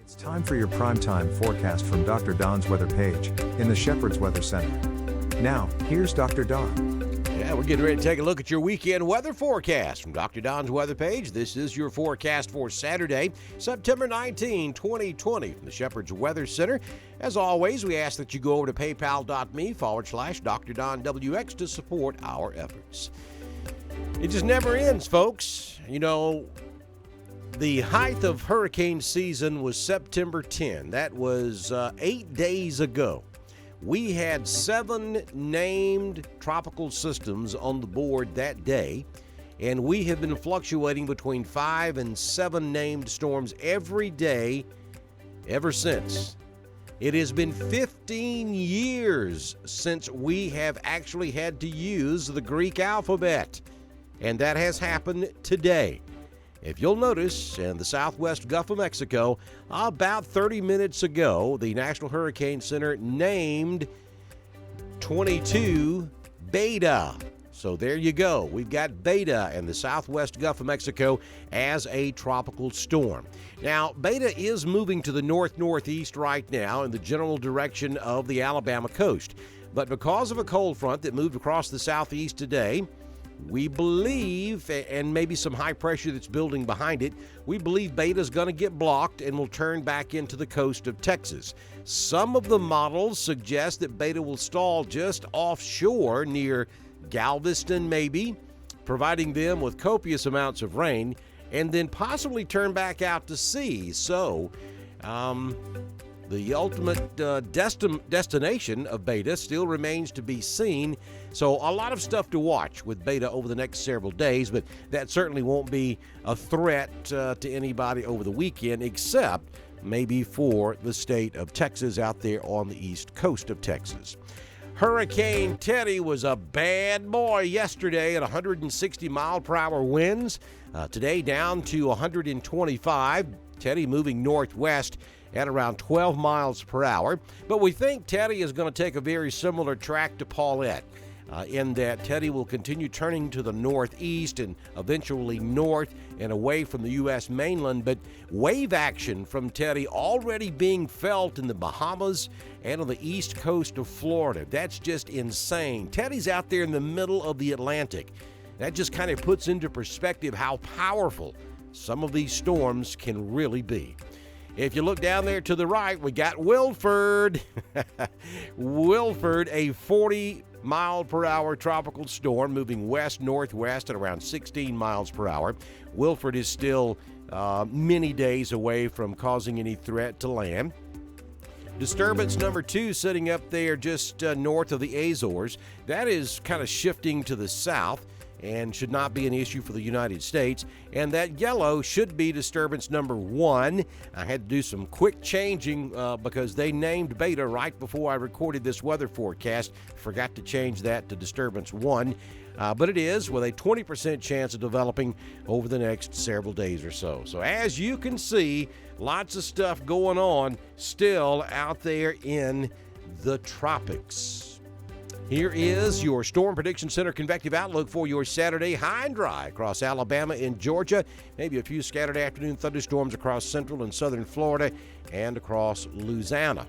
It's time for your primetime forecast from Dr. Don's weather page in the Shepherd's Weather Center. Now, here's Dr. Don. Yeah, we're getting ready to take a look at your weekend weather forecast from Dr. Don's weather page. This is your forecast for Saturday, September 19, 2020 from the Shepherd's Weather Center. As always, we ask that you go over to paypal.me/Dr. Don WX to support our efforts. It just never ends, folks. You know, the height of hurricane season was September 10. That was 8 days ago. We had 7 named tropical systems on the board that day, and we have been fluctuating between 5 and 7 named storms every day ever since. It has been 15 years since we have actually had to use the Greek alphabet, and that has happened today. If you'll notice, in the southwest Gulf of Mexico, about 30 minutes ago, the National Hurricane Center named 22 Beta. So there you go. We've got Beta in the southwest Gulf of Mexico as a tropical storm. Now, Beta is moving to the north-northeast right now in the general direction of the Alabama coast. But because of a cold front that moved across the southeast today, we believe, and maybe some high pressure that's building behind it, we believe Beta is going to get blocked and will turn back into the coast of Texas. Some of the models suggest that Beta will stall just offshore near Galveston, maybe, providing them with copious amounts of rain, and then possibly turn back out to sea. So, the ultimate destination of Beta still remains to be seen. So a lot of stuff to watch with Beta over the next several days, but that certainly won't be a threat to anybody over the weekend, except maybe for the state of Texas out there on the east coast of Texas. Hurricane Teddy was a bad boy yesterday at 160-mile-per-hour winds. Today down to 125. Teddy moving northwest at around 12 miles per hour. But we think Teddy is going to take a very similar track to Paulette, in that Teddy will continue turning to the northeast and eventually north and away from the U.S. mainland. But wave action from Teddy already being felt in the Bahamas and on the east coast of Florida. That's just insane. Teddy's out there in the middle of the Atlantic. That just kind of puts into perspective how powerful some of these storms can really be. If you look down there to the right, we got Wilford. Wilford, a 40-mile-per-hour tropical storm moving west-northwest at around 16 miles per hour. Wilford is still many days away from causing any threat to land. Disturbance number 2 sitting up there just north of the Azores. That is kind of shifting to the south and should not be an issue for the United States. And that yellow should be disturbance number 1. I had to do some quick changing because they named Beta right before I recorded this weather forecast. Forgot to change that to disturbance 1. But it is with a 20% chance of developing over the next several days or so. So as you can see, lots of stuff going on still out there in the tropics. Here is your Storm Prediction Center convective outlook for your Saturday. High and dry across Alabama and Georgia. Maybe a few scattered afternoon thunderstorms across central and southern Florida and across Louisiana.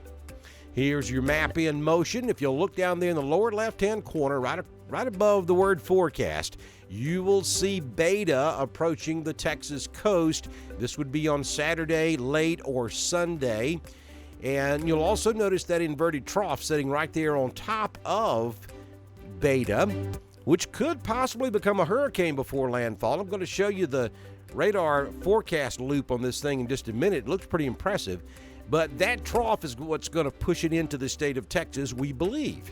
Here's your map in motion. If you'll look down there in the lower left-hand corner, right above the word forecast, you will see Beta approaching the Texas coast. This would be on Saturday, late or Sunday. And you'll also notice that inverted trough sitting right there on top of Beta, which could possibly become a hurricane before landfall. I'm going to show you the radar forecast loop on this thing in just a minute. It looks pretty impressive. But that trough is what's going to push it into the state of Texas, we believe.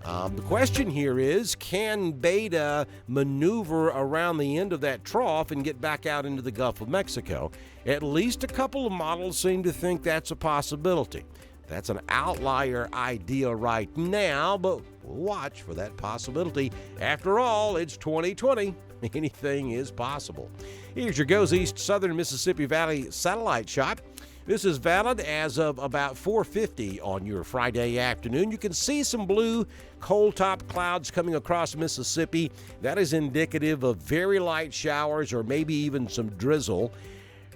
The question here is, can Beta maneuver around the end of that trough and get back out into the Gulf of Mexico? At least a couple of models seem to think that's a possibility. That's an outlier idea right now, but we'll watch for that possibility. After all, it's 2020. Anything is possible. Here's your Goes East Southern Mississippi Valley satellite shot. This is valid as of about 4:50 on your Friday afternoon. You can see some blue cold-top clouds coming across Mississippi. That is indicative of very light showers or maybe even some drizzle.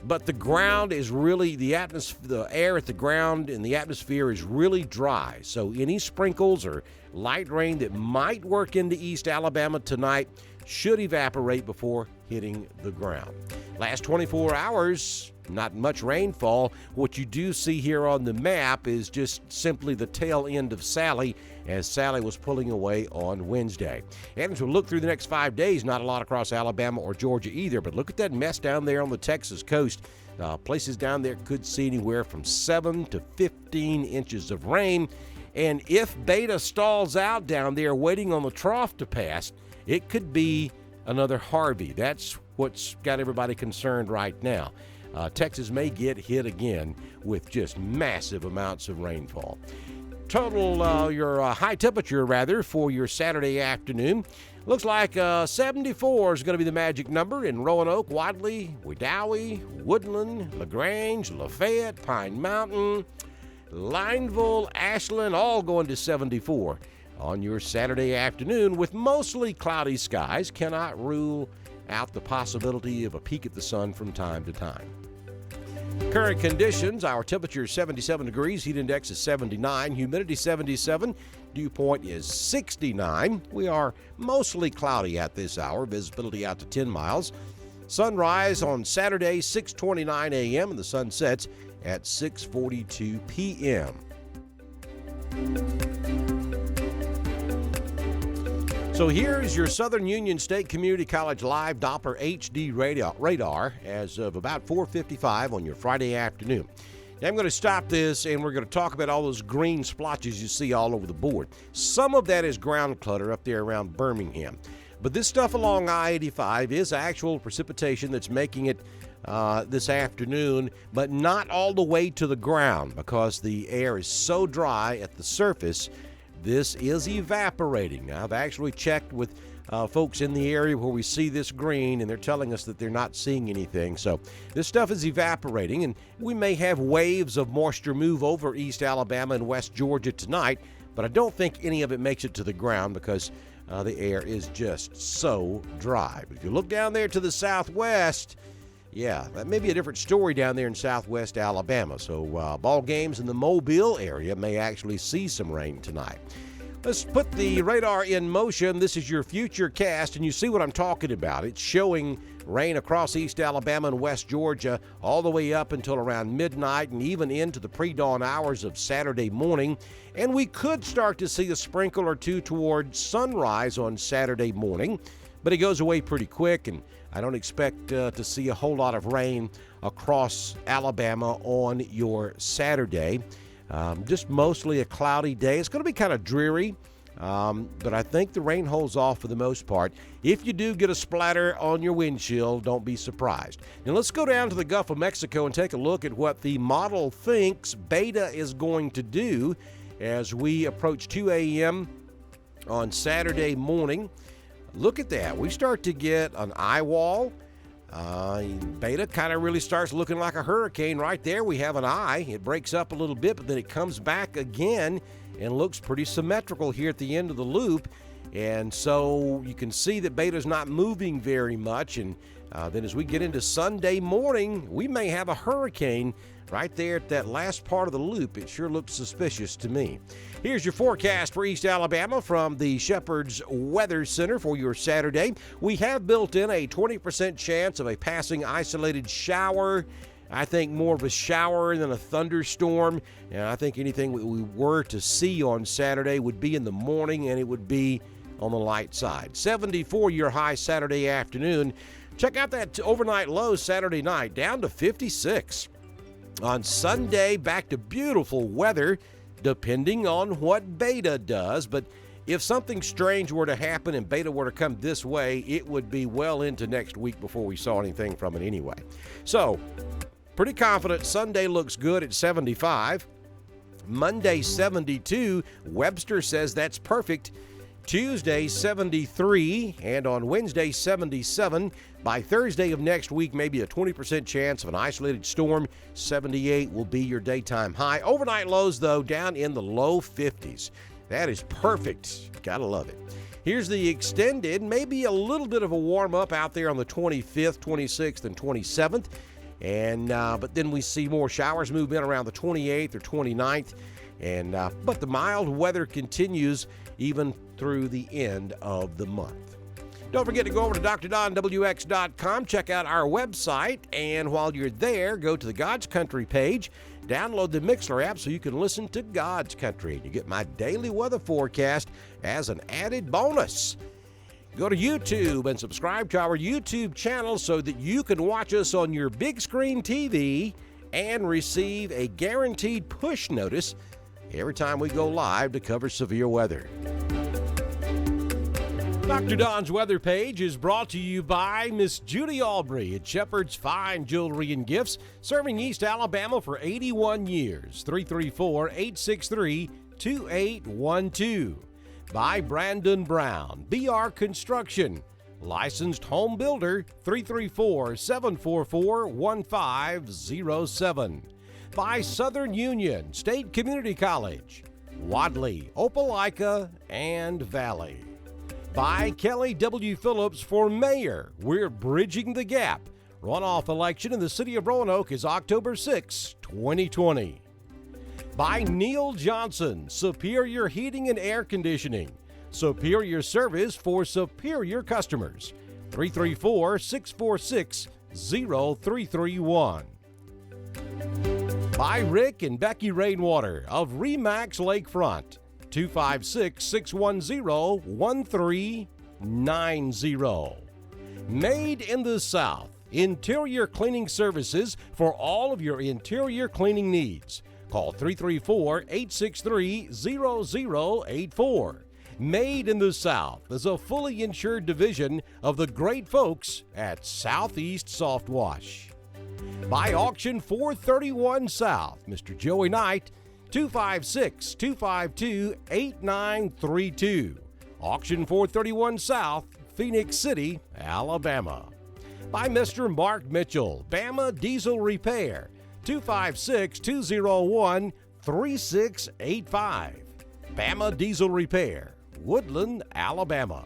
But the ground is really, the air at the ground and the atmosphere is really dry. So any sprinkles or light rain that might work into East Alabama tonight should evaporate before hitting the ground. Last 24 hours, not much rainfall. What you do see here on the map is just simply the tail end of Sally, as Sally was pulling away on Wednesday. And as we look through the next 5 days, not a lot across Alabama or Georgia either, but look at that mess down there on the Texas coast. Places down there could see anywhere from 7 to 15 inches of rain. And if Beta stalls out down there waiting on the trough to pass, it could be another Harvey. That's what's got everybody concerned right now. Texas may get hit again with just massive amounts of rainfall. Your high temperature, for your Saturday afternoon. Looks like 74 is going to be the magic number in Roanoke, Wadley, Wedowee, Woodland, LaGrange, Lafayette, Pine Mountain, Lineville, Ashland, all going to 74 on your Saturday afternoon with mostly cloudy skies. Cannot rule out the possibility of a peek at the sun from time to time. Current conditions, our temperature is 77 degrees, heat index is 79, humidity 77, dew point is 69. We are mostly cloudy at this hour, visibility out to 10 miles. Sunrise on Saturday, 6:29 a.m., and the sun sets at 6:42 p.m. So here's your Southern Union State Community College Live Doppler HD radar as of about 4:55 on your Friday afternoon. Now I'm going to stop this and we're going to talk about all those green splotches you see all over the board. Some of that is ground clutter up there around Birmingham. But this stuff along I-85 is actual precipitation that's making it this afternoon, but not all the way to the ground because the air is so dry at the surface. This is evaporating. Now, I've actually checked with folks in the area where we see this green, and they're telling us that they're not seeing anything. So this stuff is evaporating, and we may have waves of moisture move over East Alabama and West Georgia tonight, but I don't think any of it makes it to the ground because the air is just so dry. But if you look down there to the southwest, yeah, that may be a different story down there in southwest Alabama. So ball games in the Mobile area may actually see some rain tonight. Let's put the radar in motion. This is your future cast, and you see what I'm talking about. It's showing rain across East Alabama and West Georgia all the way up until around midnight and even into the pre-dawn hours of Saturday morning. And we could start to see a sprinkle or two towards sunrise on Saturday morning, but it goes away pretty quick, and I don't expect to see a whole lot of rain across Alabama on your Saturday. Just mostly a cloudy day. It's going to be kind of dreary, but I think the rain holds off for the most part. If you do get a splatter on your windshield, don't be surprised. Now let's go down to the Gulf of Mexico and take a look at what the model thinks Beta is going to do as we approach 2 a.m. on Saturday morning. Look at that. We start to get an eye wall. Beta kind of really starts looking like a hurricane right there. We have an eye. It breaks up a little bit, but then it comes back again and looks pretty symmetrical here at the end of the loop. And so you can see that Beta's not moving very much. And then as we get into Sunday morning, we may have a hurricane right there at that last part of the loop. It sure looks suspicious to me. Here's your forecast for East Alabama from the Shepherd's Weather Center for your Saturday. We have built in a 20% chance of a passing isolated shower. I think more of a shower than a thunderstorm. And I think anything we were to see on Saturday would be in the morning, and it would be on the light side. 74 your high Saturday afternoon. Check out that overnight low Saturday night, down to 56. On Sunday, back to beautiful weather, depending on what Beta does. But if something strange were to happen and Beta were to come this way, it would be well into next week before we saw anything from it anyway. So, pretty confident Sunday looks good at 75. Monday, 72. Webster says that's perfect. Tuesday, 73, and on Wednesday, 77. By Thursday of next week, maybe a 20% chance of an isolated storm. 78 will be your daytime high. Overnight lows, though, down in the low 50s. That is perfect. Gotta love it. Here's the extended, maybe a little bit of a warm-up out there on the 25th, 26th, and 27th. And but then we see more showers move in around the 28th or 29th. And but the mild weather continues even through the end of the month. Don't forget to go over to drdonwx.com, check out our website, and while you're there, go to the God's Country page, download the Mixler app so you can listen to God's Country. You get my daily weather forecast as an added bonus. Go to YouTube and subscribe to our YouTube channel so that you can watch us on your big screen TV and receive a guaranteed push notice every time we go live to cover severe weather. Dr. Don's weather page is brought to you by Miss Judy Albry at Shepherd's Fine Jewelry and Gifts, serving East Alabama for 81 years. 334-863-2812. By Brandon Brown, BR Construction, licensed home builder. 334-744-1507. By Southern Union State Community College, Wadley, Opelika, and Valley. By Kelly W. Phillips for mayor. We're bridging the gap. Runoff election in the city of Roanoke is October 6, 2020. By Neil Johnson, Superior Heating and Air Conditioning. Superior service for superior customers. 334-646-0331. By Rick and Becky Rainwater of Remax Lakefront. 256-610-1390. Made in the South. Interior cleaning services for all of your interior cleaning needs. Call 334-863-0084. Made in the South is a fully insured division of the great folks at Southeast Soft Wash. By Auction 431 South, Mr. Joey Knight, 256-252-8932. Auction 431 South, Phoenix City, Alabama. By Mr. Mark Mitchell, Bama Diesel Repair, 256-201-3685. Bama Diesel Repair, Woodland, Alabama.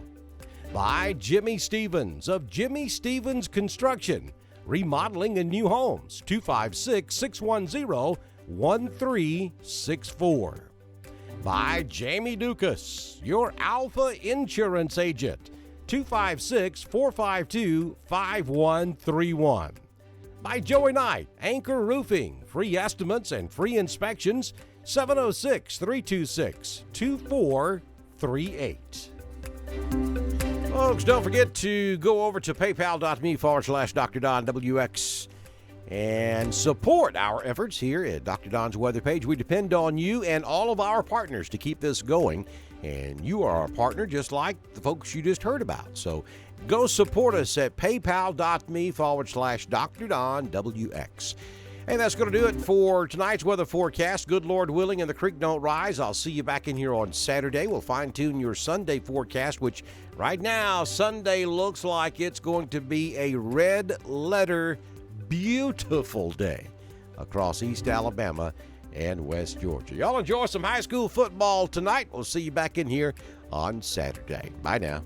By Jimmy Stevens of Jimmy Stevens Construction, remodeling and new homes, 256-610-1364. By Jamie Dukas, your Alpha Insurance Agent, 256-452-5131. By Joey Knight, Anchor Roofing, free estimates and free inspections, 706-326-2438. Folks, don't forget to go over to paypal.me/Dr. Don WX and support our efforts here at Dr. Don's Weather Page. We depend on you and all of our partners to keep this going, and you are our partner just like the folks you just heard about. So go support us at paypal.me/Dr. Don WX. And that's going to do it for tonight's weather forecast. Good Lord willing and the creek don't rise. I'll see you back in here on Saturday. We'll fine-tune your Sunday forecast, which right now, Sunday looks like it's going to be a red-letter, beautiful day across East Alabama and West Georgia. Y'all enjoy some high school football tonight. We'll see you back in here on Saturday. Bye now.